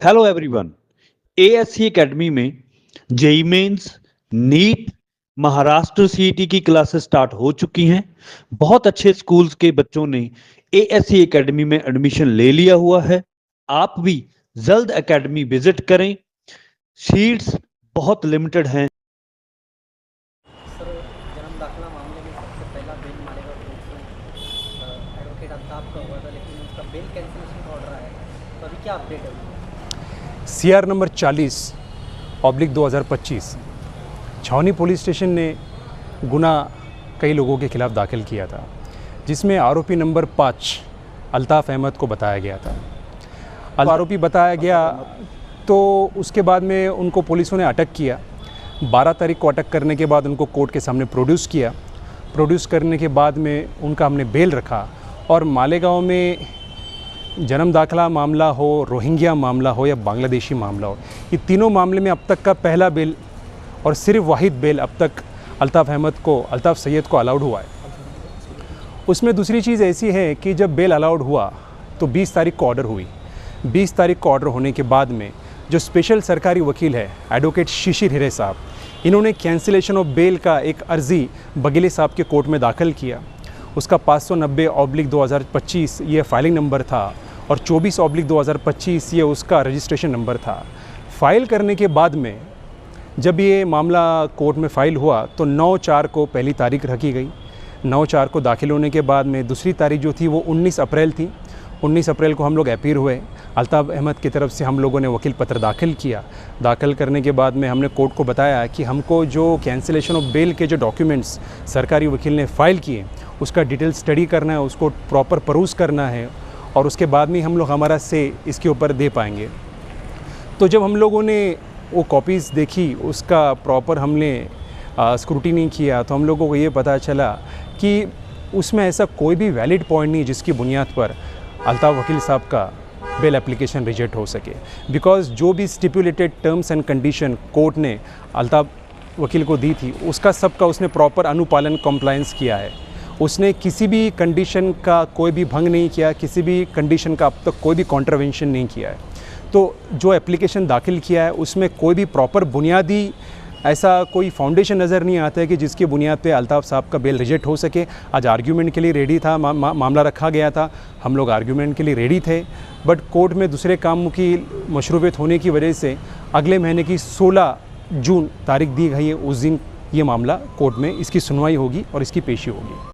Hello everyone. ASC Academy में JEE Mains, NEET, Maharashtra CET की classes start हो चुकी हैं। बहुत अच्छे स्कूल्स के बच्चों ने एएससी एकेडमी में एडमिशन ले लिया हुआ है। आप भी जल्द एकेडमी विजिट करें। सीट्स बहुत लिमिटेड हैं। सर, जन्म दाखिला मामले में सबसे पहला बेल मालेगांव कोर्ट में एडवोकेट अल्ताफ का हुआ था, लेकिन उसका बेल कैंसिलेशन का ऑर्डर आया है। तो अभी क्या अपडेट है उसमें? CR नंबर 40/2025 छावनी पुलिस स्टेशन ने गुना कई लोगों के खिलाफ दाखिल किया था, जिसमें आरोपी नंबर 5 अल्ताफ़ अहमद को बताया गया था। आरोपी बताया गया तो उसके बाद में उनको पुलिसों ने अटक किया। 12 तारीख को अटक करने के बाद उनको कोर्ट के सामने प्रोड्यूस किया। प्रोड्यूस करने के बाद में उनका हमने बेल रखा और मालेगांव में जन्म दाखिला मामला हो, रोहिंग्या मामला हो या बांग्लादेशी मामला हो, ये तीनों मामले में अब तक का पहला बेल और सिर्फ वाहिद बेल अब तक अल्ताफ़ सैयद को अलाउड हुआ है। उसमें दूसरी चीज़ ऐसी है कि जब बेल अलाउड हुआ तो 20 तारीख को ऑर्डर हुई। 20 तारीख को ऑर्डर होने के बाद में जो स्पेशल सरकारी वकील है एडवोकेट शिशिर हिरे साहब, इन्होंने कैंसिलेशन ऑफ बेल का एक अर्ज़ी बघेली साहब के कोर्ट में दाखिल किया। उसका 590/2025 ये फाइलिंग नंबर था और 24/2025 ये उसका रजिस्ट्रेशन नंबर था। फाइल करने के बाद में जब ये मामला कोर्ट में फ़ाइल हुआ तो 9/4 को पहली तारीख रखी गई। 9/4 को दाखिल होने के बाद में दूसरी तारीख जो थी वो 19 अप्रैल थी। 19 अप्रैल को हम लोग अपीयर हुए। अल्ताफ़ अहमद की तरफ से हम लोगों ने वकील पत्र दाखिल किया। दाखिल करने के बाद में हमने कोर्ट को बताया कि हमको जो कैंसिलेशन ऑफ बेल के जो डॉक्यूमेंट्स सरकारी वकील ने फ़ाइल किए उसका डिटेल स्टडी करना है, उसको प्रॉपर परूज़ करना है और उसके बाद में हम लोग हमारा से इसके ऊपर दे पाएंगे। तो जब हम लोगों ने वो कॉपीज़ देखी, उसका प्रॉपर हमने स्क्रूटिनी किया, तो हम लोगों को ये पता चला कि उसमें ऐसा कोई भी वैलिड पॉइंट नहीं जिसकी बुनियाद पर अल्ताफ़ वकील साहब का बेल एप्लीकेशन रिजेक्ट हो सके। बिकॉज़ जो भी stipulated terms and condition court ने अल्ताफ़ वकील को दी थी उसका सबका उसने प्रॉपर अनुपालन कंप्लायंस किया है। उसने किसी भी कंडीशन का कोई भी भंग नहीं किया, किसी भी कंडीशन का अब तक कोई भी कॉन्ट्रवेंशन नहीं किया है। तो जो एप्लीकेशन दाखिल किया है उसमें कोई भी प्रॉपर बुनियादी ऐसा कोई फाउंडेशन नज़र नहीं आता है कि जिसकी बुनियाद पे अल्ताफ़ साहब का बेल रिजेक्ट हो सके। आज आर्ग्यूमेंट के लिए रेडी था, मामला रखा गया था, हम लोग आर्ग्यूमेंट के लिए रेडी थे, बट कोर्ट में दूसरे काम की मशरूफियत होने की वजह से अगले महीने की 16 जून तारीख दी गई है। उस दिन ये मामला कोर्ट में इसकी सुनवाई होगी और इसकी पेशी होगी।